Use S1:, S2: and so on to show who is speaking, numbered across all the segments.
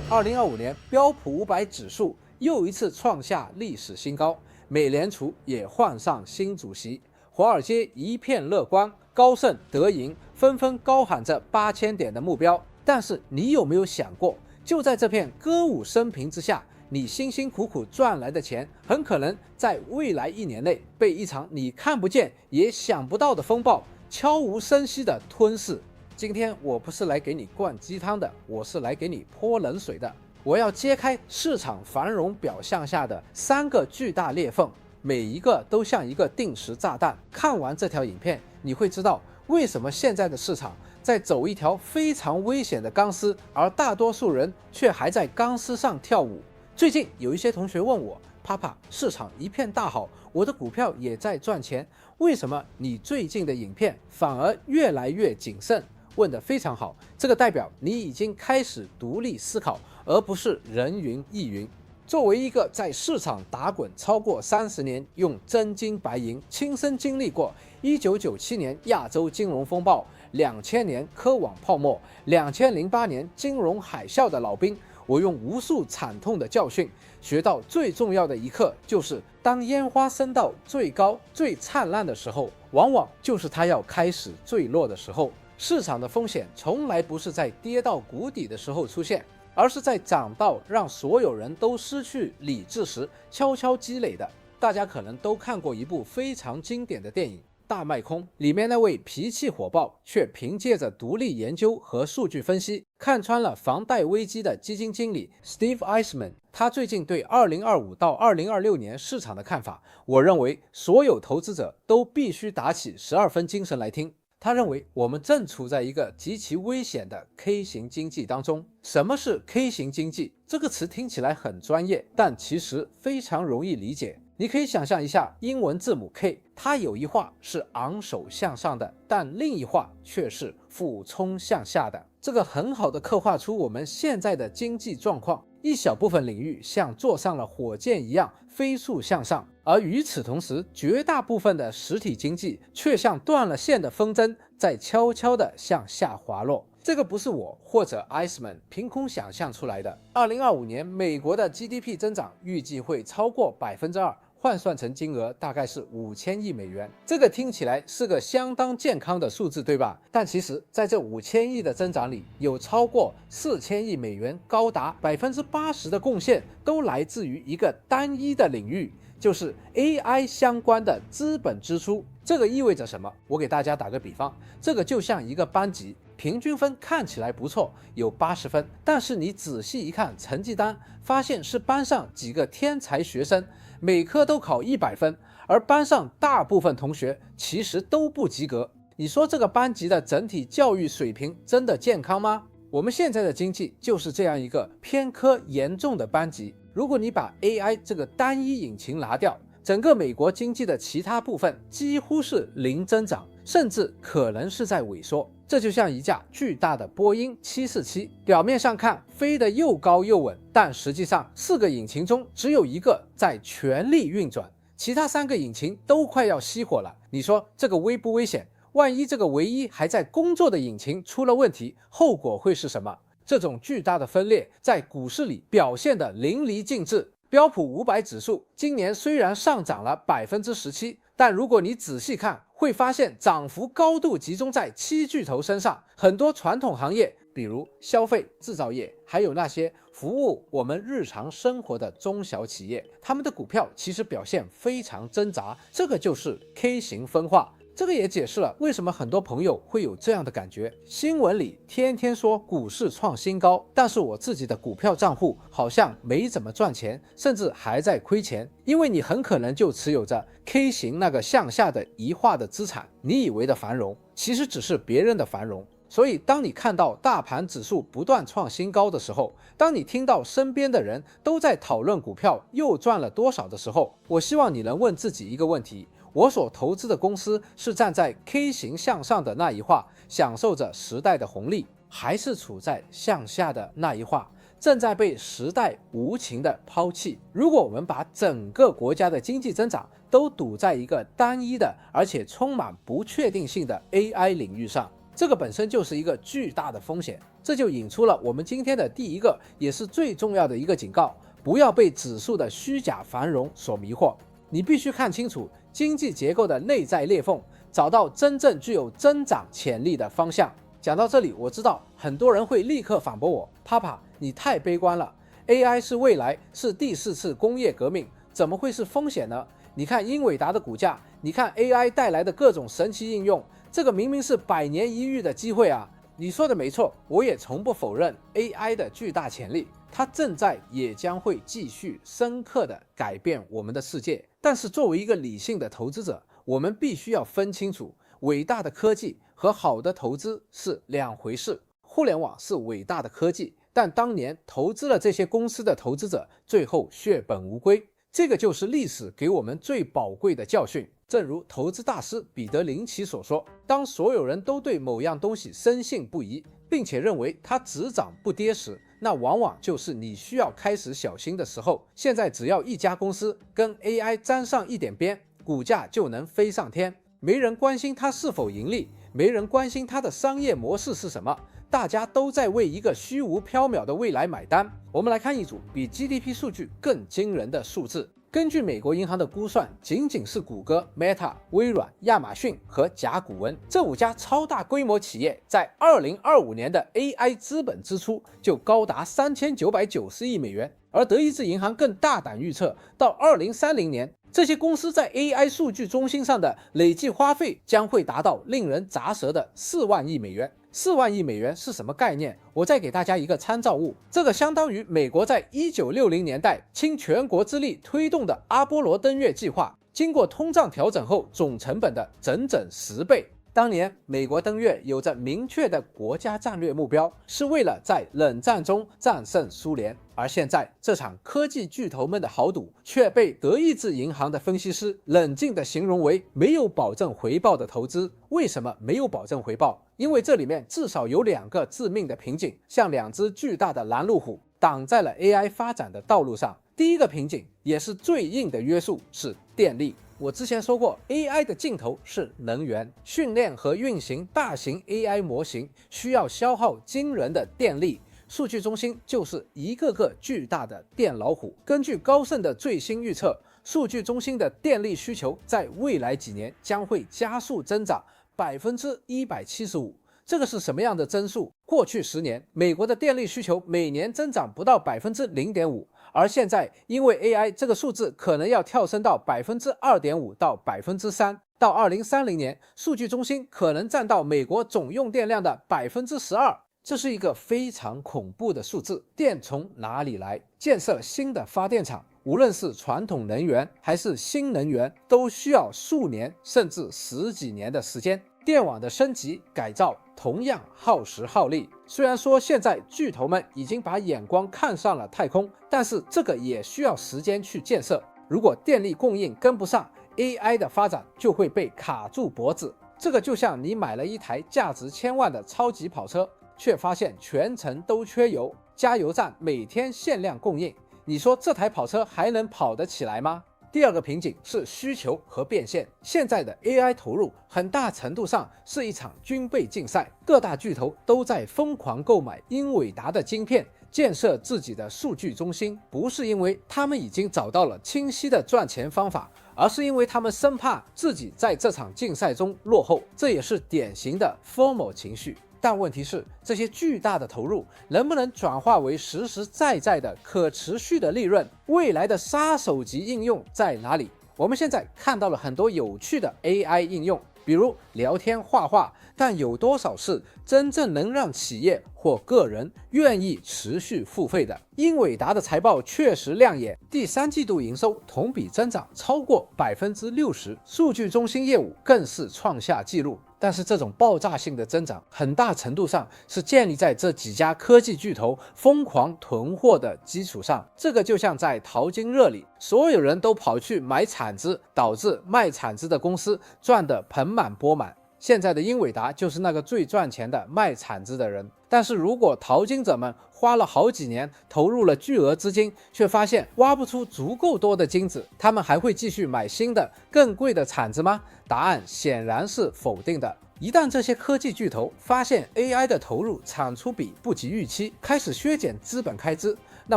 S1: 2025年标普500指数又一次创下历史新高，美联储也换上新主席，华尔街一片乐观，高盛、德银纷纷高喊着8000点的目标。但是你有没有想过，就在这片歌舞升平之下，你辛辛苦苦赚来的钱，很可能在未来1年内被一场你看不见也想不到的风暴悄无声息地吞噬。今天我不是来给你灌鸡汤的，我是来给你泼冷水的。我要揭开市场繁荣表象下的3个巨大裂缝，每一个都像一个定时炸弹。看完这条影片，你会知道为什么现在的市场在走一条非常危险的钢丝，而大多数人却还在钢丝上跳舞。最近有一些同学问我，帕帕，市场一片大好，我的股票也在赚钱，为什么你最近的影片反而越来越谨慎？问得非常好，这个代表你已经开始独立思考，而不是人云亦云。作为一个在市场打滚超过30年，用真金白银亲身经历过1997年亚洲金融风暴、2000年科网泡沫、2008年金融海啸的老兵，我用无数惨痛的教训学到最重要的一课，就是当烟花升到最高最灿烂的时候，往往就是它要开始坠落的时候。市场的风险从来不是在跌到谷底的时候出现，而是在涨到让所有人都失去理智时悄悄积累的。大家可能都看过一部非常经典的电影《大卖空》，里面那位脾气火爆却凭借着独立研究和数据分析看穿了房贷危机的基金经理 Steve Eisman， 他最近对2025到2026年市场的看法，我认为所有投资者都必须打起12分精神来听。他认为我们正处在一个极其危险的 K 型经济当中。什么是 K 型经济？这个词听起来很专业，但其实非常容易理解。你可以想象一下英文字母 K， 它有一画是昂首向上的，但另一画却是俯冲向下的。这个很好的刻画出我们现在的经济状况。一小部分领域像坐上了火箭一样飞速向上，而与此同时，绝大部分的实体经济却像断了线的风筝，在悄悄地向下滑落。这个不是我或者 Eisman 凭空想象出来的。2025年美国的 GDP 增长预计会超过2%，换算成金额大概是5000亿美元。这个听起来是个相当健康的数字，对吧？但其实在这5000亿的增长里，有超过4000亿美元，高达80%的贡献都来自于一个单一的领域，就是 AI 相关的资本支出。这个意味着什么？我给大家打个比方，这个就像一个班级，平均分看起来不错，有80分，但是你仔细一看成绩单，发现是班上几个天才学生，每科都考100分，而班上大部分同学其实都不及格。你说这个班级的整体教育水平真的健康吗？我们现在的经济就是这样一个偏科严重的班级。如果你把 AI 这个单一引擎拿掉，整个美国经济的其他部分几乎是零增长，甚至可能是在萎缩。这就像一架巨大的波音747，表面上看飞得又高又稳，但实际上4个引擎中只有1个在全力运转，其他3个引擎都快要熄火了。你说这个危不危险？万一这个唯一还在工作的引擎出了问题，后果会是什么？这种巨大的分裂在股市里表现得淋漓尽致。标普500指数今年虽然上涨了17%，但如果你仔细看，会发现涨幅高度集中在7巨头身上。很多传统行业，比如消费、制造业，还有那些服务我们日常生活的中小企业，他们的股票其实表现非常挣扎。这个就是 K 型分化。这个也解释了为什么很多朋友会有这样的感觉，新闻里天天说股市创新高，但是我自己的股票账户好像没怎么赚钱，甚至还在亏钱。因为你很可能就持有着 K 型那个向下的一化的资产，你以为的繁荣其实只是别人的繁荣。所以当你看到大盘指数不断创新高的时候，当你听到身边的人都在讨论股票又赚了多少的时候，我希望你能问自己一个问题，我所投资的公司是站在 K 型向上的那一画，享受着时代的红利，还是处在向下的那一画，正在被时代无情的抛弃？如果我们把整个国家的经济增长都赌在一个单一的而且充满不确定性的 AI 领域上，这个本身就是一个巨大的风险。这就引出了我们今天的第一个也是最重要的一个警告：不要被指数的虚假繁荣所迷惑。你必须看清楚经济结构的内在裂缝，找到真正具有增长潜力的方向。讲到这里，我知道很多人会立刻反驳我：“Papa，你太悲观了。AI 是未来，是第4次工业革命，怎么会是风险呢？你看英伟达的股价，你看 AI 带来的各种神奇应用，这个明明是100年一遇的机会啊！”你说的没错，我也从不否认 AI 的巨大潜力，它正在也将会继续深刻地改变我们的世界。但是作为一个理性的投资者，我们必须要分清楚，伟大的科技和好的投资是两回事。互联网是伟大的科技，但当年投资了这些公司的投资者最后血本无归，这个就是历史给我们最宝贵的教训。正如投资大师彼得林奇所说，当所有人都对某样东西深信不疑，并且认为它只涨不跌时，那往往就是你需要开始小心的时候。现在只要一家公司跟 AI 沾上一点边，股价就能飞上天，没人关心它是否盈利，没人关心它的商业模式是什么，大家都在为一个虚无缥缈的未来买单。我们来看一组比 GDP 数据更惊人的数字。根据美国银行的估算，仅仅是谷歌、Meta、微软、亚马逊和甲骨文这5家超大规模企业在2025年的 AI 资本支出就高达3990亿美元。而德意志银行更大胆预测，到2030年，这些公司在 AI 数据中心上的累计花费将会达到令人咋舌的4万亿美元。4万亿美元是什么概念？我再给大家一个参照物，这个相当于美国在1960年代倾全国之力推动的阿波罗登月计划，经过通胀调整后总成本的整整10倍。当年美国登月有着明确的国家战略目标，是为了在冷战中战胜苏联。而现在这场科技巨头们的豪赌却被德意志银行的分析师冷静地形容为没有保证回报的投资。为什么没有保证回报？因为这里面至少有2个致命的瓶颈，像2只巨大的拦路虎，挡在了 AI 发展的道路上。第一个瓶颈，也是最硬的约束，是电力。我之前说过 ，AI 的尽头是能源，训练和运行大型 AI 模型需要消耗惊人的电力，数据中心就是一个个巨大的电老虎。根据高盛的最新预测，数据中心的电力需求在未来几年将会加速增长175%。这个是什么样的增速？过去10年，美国的电力需求每年增长不到0.5%，而现在因为 AI 这个数字可能要跳升到2.5%到3%，到2030年，数据中心可能占到美国总用电量的12%。这是一个非常恐怖的数字。电从哪里来？建设新的发电厂，无论是传统能源还是新能源，都需要数年甚至10几年的时间。电网的升级改造同样耗时耗力。虽然说现在巨头们已经把眼光看上了太空，但是这个也需要时间去建设。如果电力供应跟不上， AI 的发展就会被卡住脖子。这个就像你买了一台价值1000万的超级跑车，却发现全程都缺油，加油站每天限量供应，你说这台跑车还能跑得起来吗？第二个瓶颈是需求和变现。现在的 AI 投入很大程度上是一场军备竞赛，各大巨头都在疯狂购买英伟达的晶片，建设自己的数据中心，不是因为他们已经找到了清晰的赚钱方法，而是因为他们生怕自己在这场竞赛中落后，这也是典型的 FOMO 情绪。但问题是，这些巨大的投入能不能转化为实实在在的可持续的利润？未来的杀手级应用在哪里？我们现在看到了很多有趣的 AI 应用，比如聊天、画画，但有多少是真正能让企业或个人愿意持续付费的？英伟达的财报确实亮眼，第3季度营收同比增长超过60%，数据中心业务更是创下纪录。但是这种爆炸性的增长，很大程度上是建立在这几家科技巨头疯狂囤货的基础上。这个就像在淘金热里，所有人都跑去买铲子，导致卖铲子的公司赚得盆满钵满。现在的英伟达就是那个最赚钱的卖铲子的人。但是如果淘金者们花了好几年，投入了巨额资金，却发现挖不出足够多的金子，他们还会继续买新的更贵的铲子吗？答案显然是否定的。一旦这些科技巨头发现 AI 的投入产出比不及预期，开始削减资本开支，那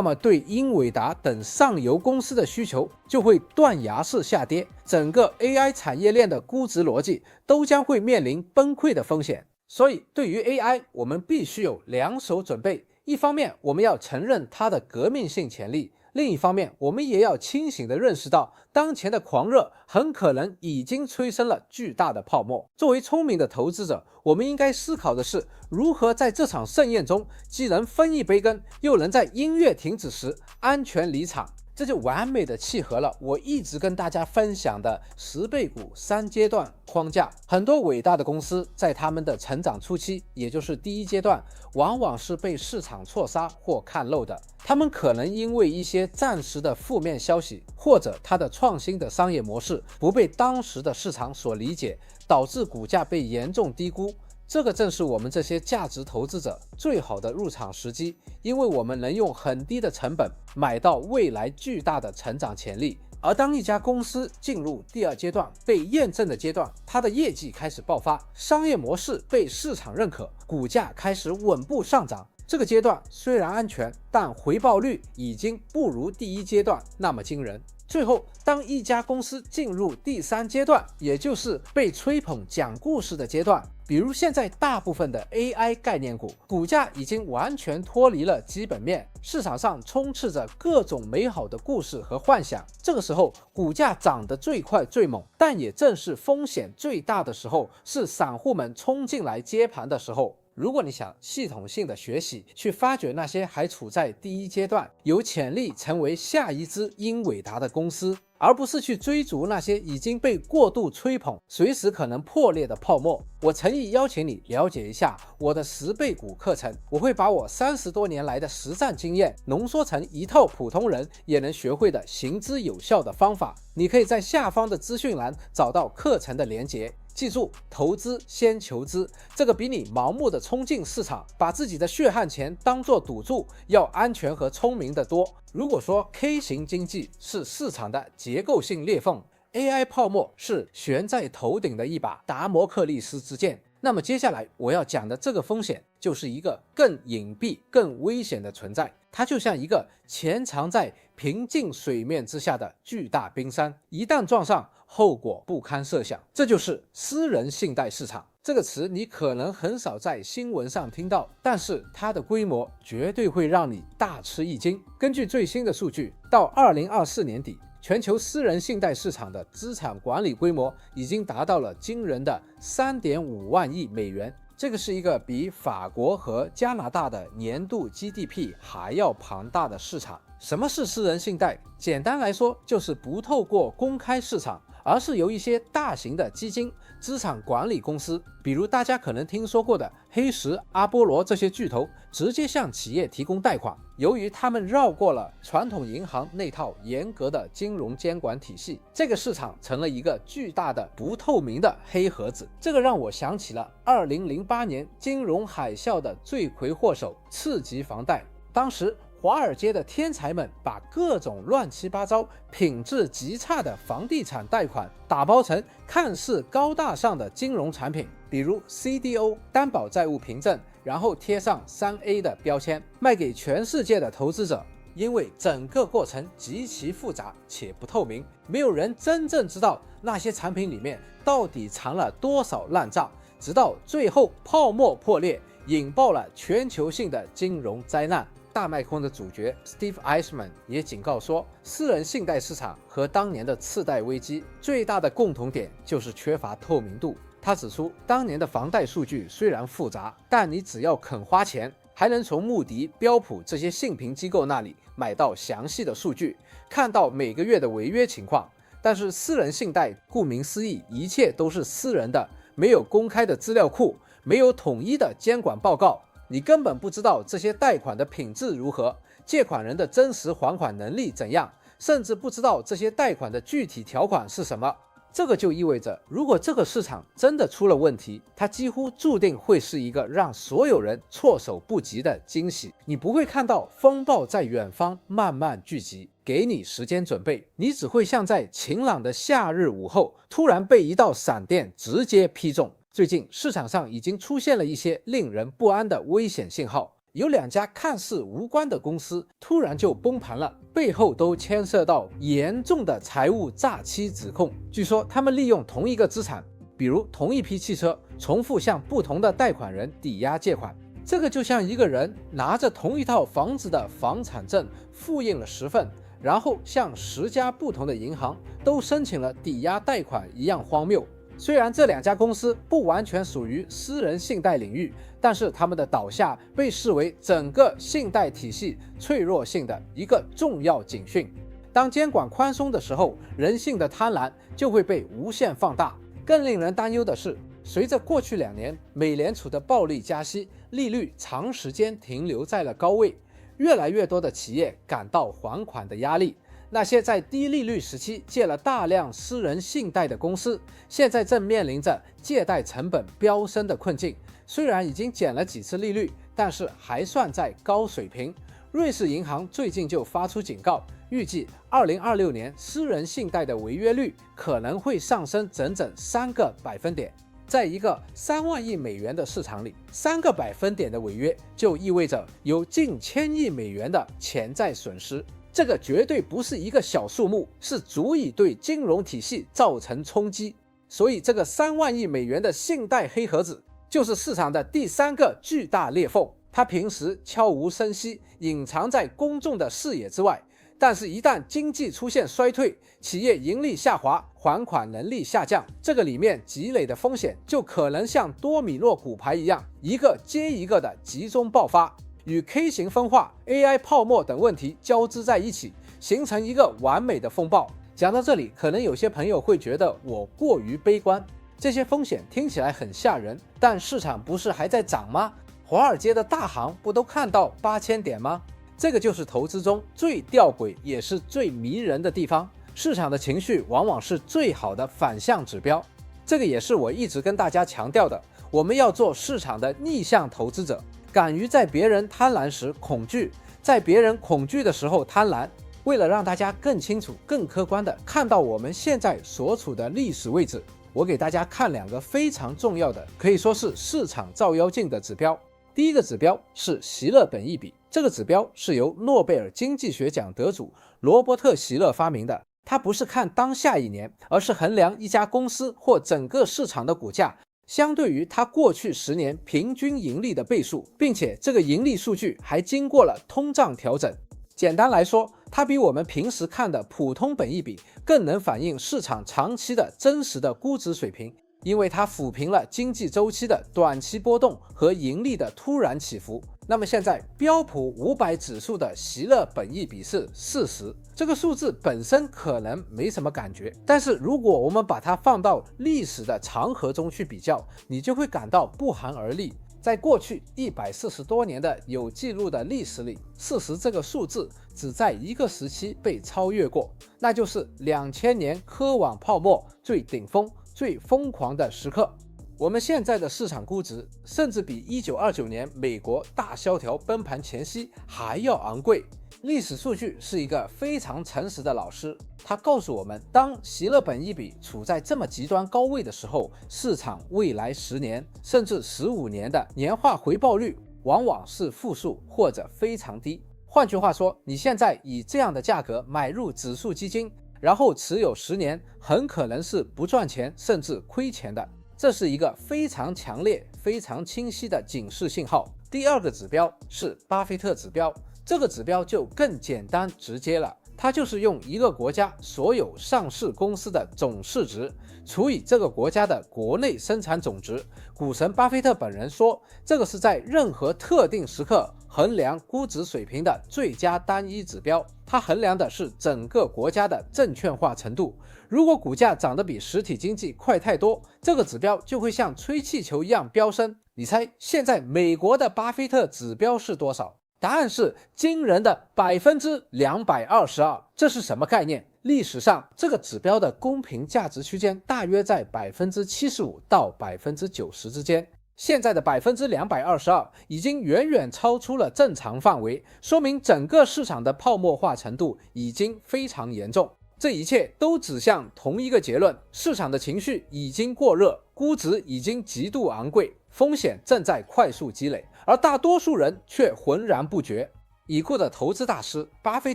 S1: 么对英伟达等上游公司的需求就会断崖式下跌，整个 AI 产业链的估值逻辑都将会面临崩溃的风险。所以对于 AI， 我们必须有两手准备，一方面我们要承认它的革命性潜力，另一方面我们也要清醒地认识到，当前的狂热很可能已经催生了巨大的泡沫。作为聪明的投资者，我们应该思考的是，如何在这场盛宴中既能分一杯羹，又能在音乐停止时安全离场。这就完美的契合了我一直跟大家分享的10倍股3阶段框架。很多伟大的公司在他们的成长初期，也就是第一阶段，往往是被市场错杀或看漏的。他们可能因为一些暂时的负面消息，或者它的创新的商业模式不被当时的市场所理解，导致股价被严重低估。这个正是我们这些价值投资者最好的入场时机，因为我们能用很低的成本买到未来巨大的成长潜力。而当一家公司进入第2阶段，被验证的阶段，它的业绩开始爆发，商业模式被市场认可，股价开始稳步上涨。这个阶段虽然安全，但回报率已经不如第1阶段那么惊人。最后，当一家公司进入第3阶段，也就是被吹捧讲故事的阶段，比如现在大部分的 AI 概念股，股价已经完全脱离了基本面，市场上充斥着各种美好的故事和幻想。这个时候，股价涨得最快最猛，但也正是风险最大的时候，是散户们冲进来接盘的时候。如果你想系统性的学习，去发掘那些还处在第1阶段，有潜力成为下一只英伟达的公司，而不是去追逐那些已经被过度吹捧，随时可能破裂的泡沫，我诚意邀请你了解一下我的10倍股课程。我会把我30多年来的实战经验浓缩成一套普通人也能学会的行之有效的方法。你可以在下方的资讯栏找到课程的连结。记住，投资先求知，这个比你盲目的冲进市场，把自己的血汗钱当作赌注，要安全和聪明得多。如果说 K 型经济是市场的结构性裂缝， AI 泡沫是悬在头顶的一把达摩克利斯之剑，那么接下来我要讲的这个风险，就是一个更隐蔽、更危险的存在。它就像一个潜藏在平静水面之下的巨大冰山，一旦撞上，后果不堪设想。这就是私人信贷市场。这个词你可能很少在新闻上听到，但是它的规模绝对会让你大吃一惊。根据最新的数据，到2024年底，全球私人信贷市场的资产管理规模已经达到了惊人的3.5万亿美元。这个是一个比法国和加拿大的年度 GDP 还要庞大的市场。什么是私人信贷？简单来说，就是不透过公开市场，而是由一些大型的基金、资产管理公司，比如大家可能听说过的黑石、阿波罗这些巨头，直接向企业提供贷款。由于他们绕过了传统银行那套严格的金融监管体系，这个市场成了一个巨大的不透明的黑盒子。这个让我想起了2008年金融海啸的罪魁祸首——次级房贷。当时华尔街的天才们把各种乱七八糟、品质极差的房地产贷款打包成看似高大上的金融产品，比如 CDO 担保债务凭证，然后贴上3A 的标签，卖给全世界的投资者。因为整个过程极其复杂且不透明，没有人真正知道那些产品里面到底藏了多少烂账，直到最后泡沫破裂，引爆了全球性的金融灾难。大卖空的主角 Steve Eisman 也警告说，私人信贷市场和当年的次贷危机最大的共同点就是缺乏透明度。他指出，当年的房贷数据虽然复杂，但你只要肯花钱，还能从穆迪、标普这些信评机构那里买到详细的数据，看到每个月的违约情况。但是私人信贷顾名思义，一切都是私人的，没有公开的资料库，没有统一的监管报告，你根本不知道这些贷款的品质如何，借款人的真实还款能力怎样，甚至不知道这些贷款的具体条款是什么。这个就意味着，如果这个市场真的出了问题，它几乎注定会是一个让所有人措手不及的惊喜。你不会看到风暴在远方慢慢聚集，给你时间准备，你只会像在晴朗的夏日午后突然被一道闪电直接劈中。最近市场上已经出现了一些令人不安的危险信号，有2家看似无关的公司突然就崩盘了，背后都牵涉到严重的财务诈欺指控。据说他们利用同一个资产，比如同一批汽车，重复向不同的贷款人抵押借款。这个就像一个人拿着同一套房子的房产证复印了10份，然后向10家不同的银行都申请了抵押贷款一样荒谬。虽然这2家公司不完全属于私人信贷领域，但是他们的倒下被视为整个信贷体系脆弱性的一个重要警讯。当监管宽松的时候，人性的贪婪就会被无限放大。更令人担忧的是，随着过去2年美联储的暴力加息，利率长时间停留在了高位，越来越多的企业感到还款的压力。那些在低利率时期借了大量私人信贷的公司，现在正面临着借贷成本飙升的困境。虽然已经减了几次利率，但是还算在高水平。瑞士银行最近就发出警告，预计2026年私人信贷的违约率可能会上升整整3个百分点。在一个3万亿美元的市场里，3个百分点的违约就意味着有近1000亿美元的潜在损失。这个绝对不是一个小数目，是足以对金融体系造成冲击。所以这个3万亿美元的信贷黑盒子就是市场的第3个巨大裂缝。它平时悄无声息，隐藏在公众的视野之外，但是一旦经济出现衰退，企业盈利下滑，还款能力下降，这个里面积累的风险就可能像多米诺骨牌一样，一个接一个的集中爆发，与 K 型分化、AI 泡沫等问题交织在一起，形成一个完美的风暴。讲到这里，可能有些朋友会觉得我过于悲观，这些风险听起来很吓人，但市场不是还在涨吗？华尔街的大行不都看到8000点吗？这个就是投资中最吊诡也是最迷人的地方，市场的情绪往往是最好的反向指标。这个也是我一直跟大家强调的，我们要做市场的逆向投资者，敢于在别人贪婪时恐惧，在别人恐惧的时候贪婪。为了让大家更清楚、更客观地看到我们现在所处的历史位置，我给大家看2个非常重要的，可以说是市场照妖镜的指标。第一个指标是席勒本益比，这个指标是由诺贝尔经济学奖得主罗伯特·席勒发明的。它不是看当下1年，而是衡量一家公司或整个市场的股价相对于它过去10年平均盈利的倍数，并且这个盈利数据还经过了通胀调整。简单来说，它比我们平时看的普通本益比更能反映市场长期的真实的估值水平，因为它抚平了经济周期的短期波动和盈利的突然起伏。那么现在标普500指数的席勒本益比是40，这个数字本身可能没什么感觉，但是如果我们把它放到历史的长河中去比较，你就会感到不寒而栗。在过去140多年的有记录的历史里，40这个数字只在一个时期被超越过，那就是2000年科网泡沫最顶峰、最疯狂的时刻。我们现在的市场估值甚至比1929年美国大萧条崩盘前夕还要昂贵。历史数据是一个非常诚实的老师，他告诉我们，当席勒本益比处在这么极端高位的时候，市场未来10年甚至15年的年化回报率往往是负数或者非常低。换句话说，你现在以这样的价格买入指数基金，然后持有10年，很可能是不赚钱甚至亏钱的。这是一个非常强烈、非常清晰的警示信号。第2个指标是巴菲特指标，这个指标就更简单直接了，它就是用一个国家所有上市公司的总市值除以这个国家的国内生产总值。股神巴菲特本人说，这个是在任何特定时刻衡量估值水平的最佳单一指标，它衡量的是整个国家的证券化程度。如果股价涨得比实体经济快太多，这个指标就会像吹气球一样飙升。你猜现在美国的巴菲特指标是多少？答案是惊人的222%。这是什么概念？历史上这个指标的公平价值区间大约在75%到90%之间，现在的222%已经远远超出了正常范围，说明整个市场的泡沫化程度已经非常严重。这一切都指向同一个结论：市场的情绪已经过热，估值已经极度昂贵，风险正在快速积累，而大多数人却浑然不觉。已故的投资大师巴菲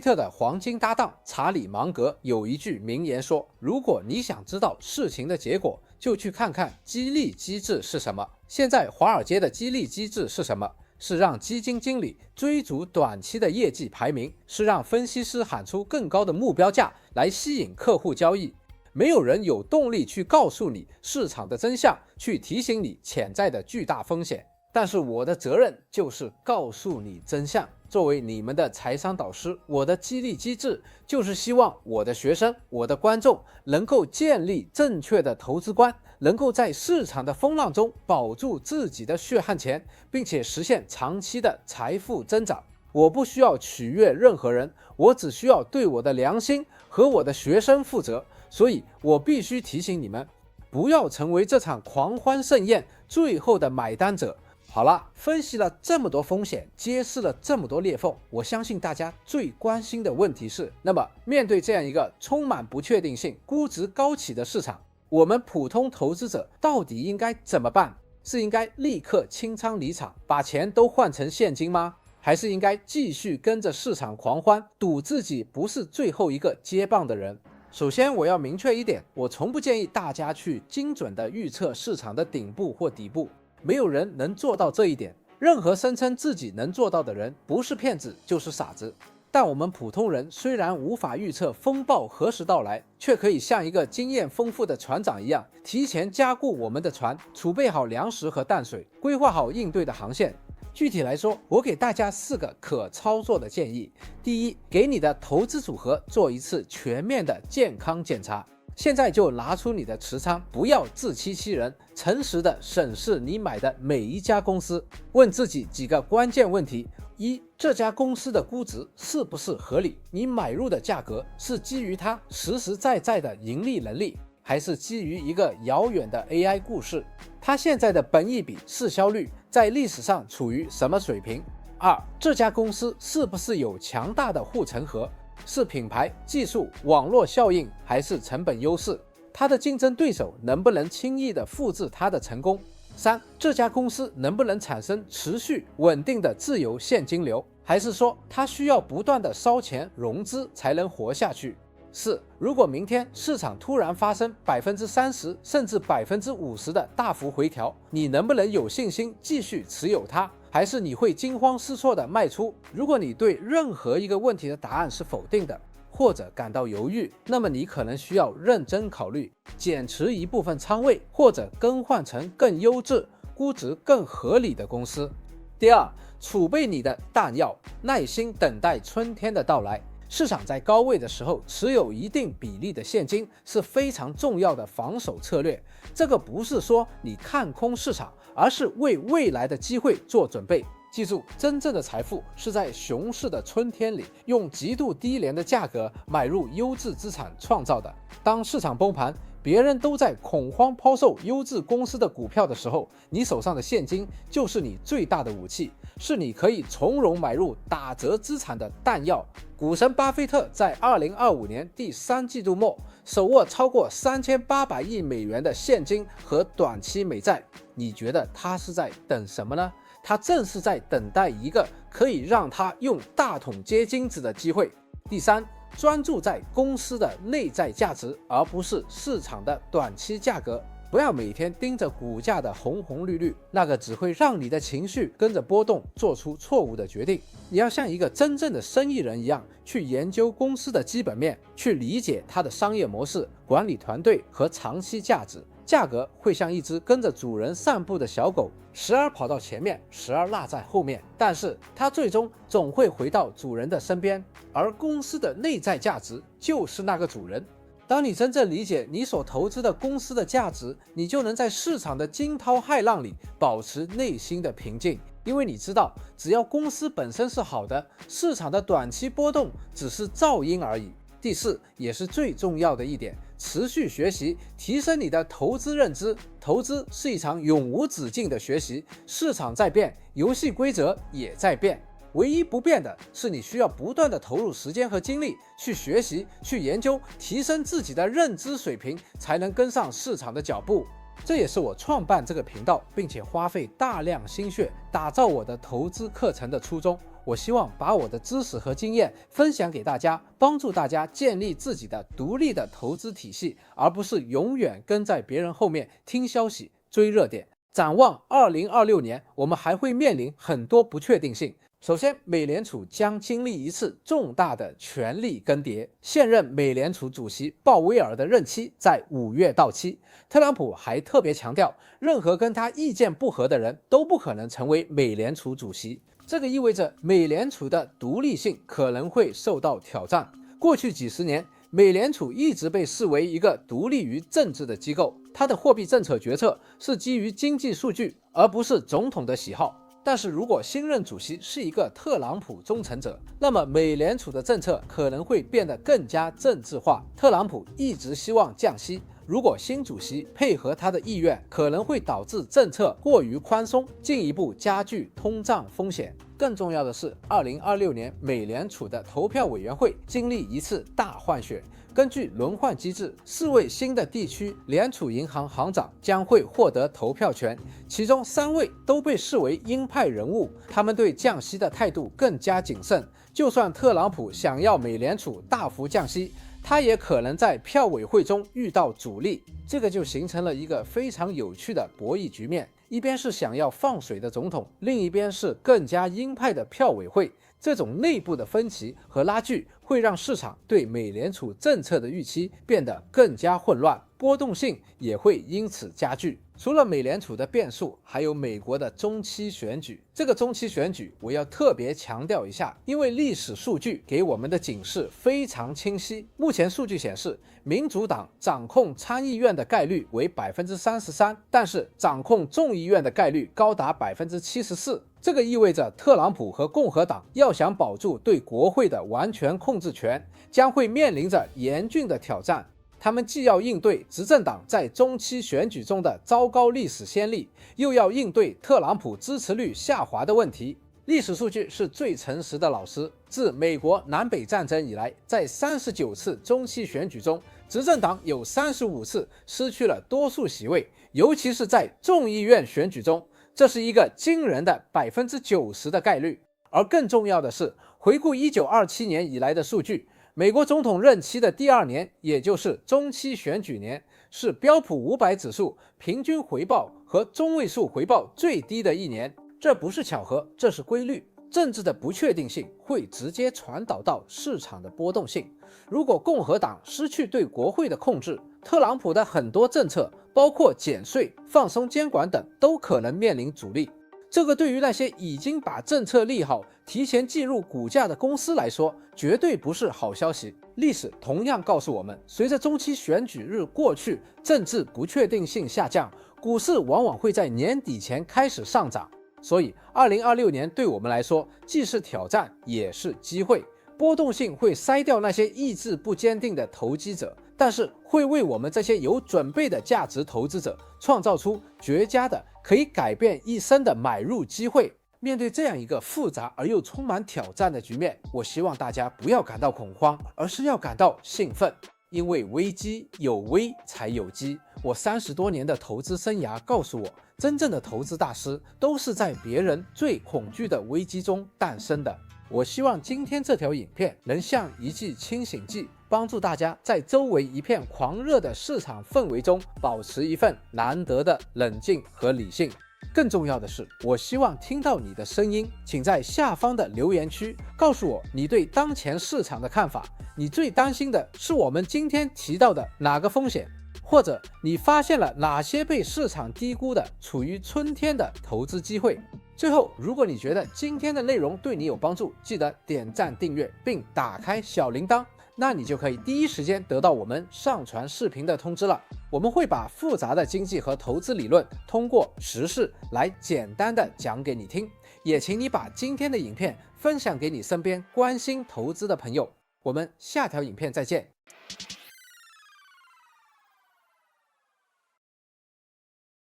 S1: 特的黄金搭档查理芒格有一句名言说：如果你想知道事情的结果，就去看看激励机制是什么。现在华尔街的激励机制是什么？是让基金经理追逐短期的业绩排名，是让分析师喊出更高的目标价来吸引客户交易。没有人有动力去告诉你市场的真相，去提醒你潜在的巨大风险。但是我的责任就是告诉你真相。作为你们的财商导师，我的激励机制就是希望我的学生、我的观众能够建立正确的投资观，能够在市场的风浪中保住自己的血汗钱，并且实现长期的财富增长。我不需要取悦任何人，我只需要对我的良心和我的学生负责。所以我必须提醒你们，不要成为这场狂欢盛宴最后的买单者。好了，分析了这么多风险，揭示了这么多裂缝，我相信大家最关心的问题是，那么面对这样一个充满不确定性、估值高企的市场，我们普通投资者到底应该怎么办？是应该立刻清仓离场，把钱都换成现金吗？还是应该继续跟着市场狂欢，赌自己不是最后一个接棒的人？首先我要明确一点，我从不建议大家去精准的预测市场的顶部或底部，没有人能做到这一点。任何声称自己能做到的人，不是骗子就是傻子。但我们普通人虽然无法预测风暴何时到来，却可以像一个经验丰富的船长一样，提前加固我们的船，储备好粮食和淡水，规划好应对的航线。具体来说，我给大家4个可操作的建议。第一，给你的投资组合做一次全面的健康检查。现在就拿出你的持仓，不要自欺欺人，诚实的审视你买的每一家公司，问自己几个关键问题：一，这家公司的估值是不是合理？你买入的价格是基于它实实在在的盈利能力，还是基于一个遥远的 AI 故事？它现在的本益比、市销率在历史上处于什么水平？二，这家公司是不是有强大的护城河？是品牌、技术、网络效应，还是成本优势？它的竞争对手能不能轻易的复制它的成功？三，这家公司能不能产生持续稳定的自由现金流，还是说它需要不断的烧钱融资才能活下去？四，如果明天市场突然发生30%甚至50%的大幅回调，你能不能有信心继续持有它？还是你会惊慌失措的卖出？如果你对任何一个问题的答案是否定的，或者感到犹豫，那么你可能需要认真考虑减持一部分仓位，或者更换成更优质、估值更合理的公司。第二，储备你的弹药，耐心等待春天的到来。市场在高位的时候，持有一定比例的现金是非常重要的防守策略。这个不是说你看空市场，而是为未来的机会做准备。记住，真正的财富是在熊市的春天里，用极度低廉的价格买入优质资产创造的。当市场崩盘，别人都在恐慌抛售优质公司的股票的时候，你手上的现金就是你最大的武器，是你可以从容买入打折资产的弹药。股神巴菲特在2025年第3季度末手握超过3800亿美元的现金和短期美债，你觉得他是在等什么呢？他正是在等待一个可以让他用大桶接金子的机会。第三，专注在公司的内在价值，而不是市场的短期价格。不要每天盯着股价的红红绿绿，那个只会让你的情绪跟着波动，做出错误的决定。你要像一个真正的生意人一样，去研究公司的基本面，去理解它的商业模式、管理团队和长期价值。价格会像一只跟着主人散步的小狗，时而跑到前面，时而落在后面，但是它最终总会回到主人的身边。而公司的内在价值就是那个主人。当你真正理解你所投资的公司的价值，你就能在市场的惊涛骇浪里保持内心的平静，因为你知道，只要公司本身是好的，市场的短期波动只是噪音而已。第四，也是最重要的一点，持续学习，提升你的投资认知。投资是一场永无止境的学习，市场在变，游戏规则也在变。唯一不变的是你需要不断的投入时间和精力去学习、去研究，提升自己的认知水平，才能跟上市场的脚步。这也是我创办这个频道，并且花费大量心血打造我的投资课程的初衷。我希望把我的知识和经验分享给大家，帮助大家建立自己的独立的投资体系，而不是永远跟在别人后面听消息、追热点。展望2026年，我们还会面临很多不确定性。首先，美联储将经历一次重大的权力更迭，现任美联储主席鲍威尔的任期在5月到期。特朗普还特别强调，任何跟他意见不合的人都不可能成为美联储主席。这个意味着美联储的独立性可能会受到挑战。过去几十年，美联储一直被视为一个独立于政治的机构，它的货币政策决策是基于经济数据，而不是总统的喜好。但是如果新任主席是一个特朗普忠诚者，那么美联储的政策可能会变得更加政治化。特朗普一直希望降息，如果新主席配合他的意愿，可能会导致政策过于宽松，进一步加剧通胀风险。更重要的是，2026年美联储的投票委员会经历一次大换血。根据轮换机制，4位新的地区联储银行行长将会获得投票权，其中3位都被视为鹰派人物，他们对降息的态度更加谨慎。就算特朗普想要美联储大幅降息，他也可能在票委会中遇到阻力，这个就形成了一个非常有趣的博弈局面。一边是想要放水的总统，另一边是更加鹰派的票委会。这种内部的分歧和拉锯会让市场对美联储政策的预期变得更加混乱，波动性也会因此加剧。除了美联储的变数，还有美国的中期选举。这个中期选举我要特别强调一下，因为历史数据给我们的警示非常清晰。目前数据显示，民主党掌控参议院的概率为 33%， 但是掌控众议院的概率高达 74%。这个意味着特朗普和共和党要想保住对国会的完全控制权，将会面临着严峻的挑战。他们既要应对执政党在中期选举中的糟糕历史先例，又要应对特朗普支持率下滑的问题。历史数据是最诚实的老师。自美国南北战争以来，在39次中期选举中，执政党有35次失去了多数席位，尤其是在众议院选举中，这是一个惊人的 90% 的概率。而更重要的是，回顾1927年以来的数据，美国总统任期的第2年，也就是中期选举年，是标普500指数平均回报和中位数回报最低的一年。这不是巧合，这是规律。政治的不确定性会直接传导到市场的波动性。如果共和党失去对国会的控制，特朗普的很多政策，包括减税、放松监管等，都可能面临阻力。这个对于那些已经把政策利好提前计入股价的公司来说，绝对不是好消息。历史同样告诉我们，随着中期选举日过去，政治不确定性下降，股市往往会在年底前开始上涨。所以2026年对我们来说，既是挑战也是机会。波动性会筛掉那些意志不坚定的投机者，但是会为我们这些有准备的价值投资者创造出绝佳的可以改变一生的买入机会。面对这样一个复杂而又充满挑战的局面，我希望大家不要感到恐慌，而是要感到兴奋。因为危机有危才有机。我30多年的投资生涯告诉我，真正的投资大师都是在别人最恐惧的危机中诞生的。我希望今天这条影片能像一剂清醒剂，帮助大家在周围一片狂热的市场氛围中保持一份难得的冷静和理性。更重要的是，我希望听到你的声音，请在下方的留言区告诉我你对当前市场的看法。你最担心的是我们今天提到的哪个风险？或者你发现了哪些被市场低估的处于春天的投资机会？最后，如果你觉得今天的内容对你有帮助，记得点赞订阅并打开小铃铛，那你就可以第一时间得到我们上传视频的通知了。我们会把复杂的经济和投资理论通过实事来简单的讲给你听，也请你把今天的影片分享给你身边关心投资的朋友。我们下条影片再见。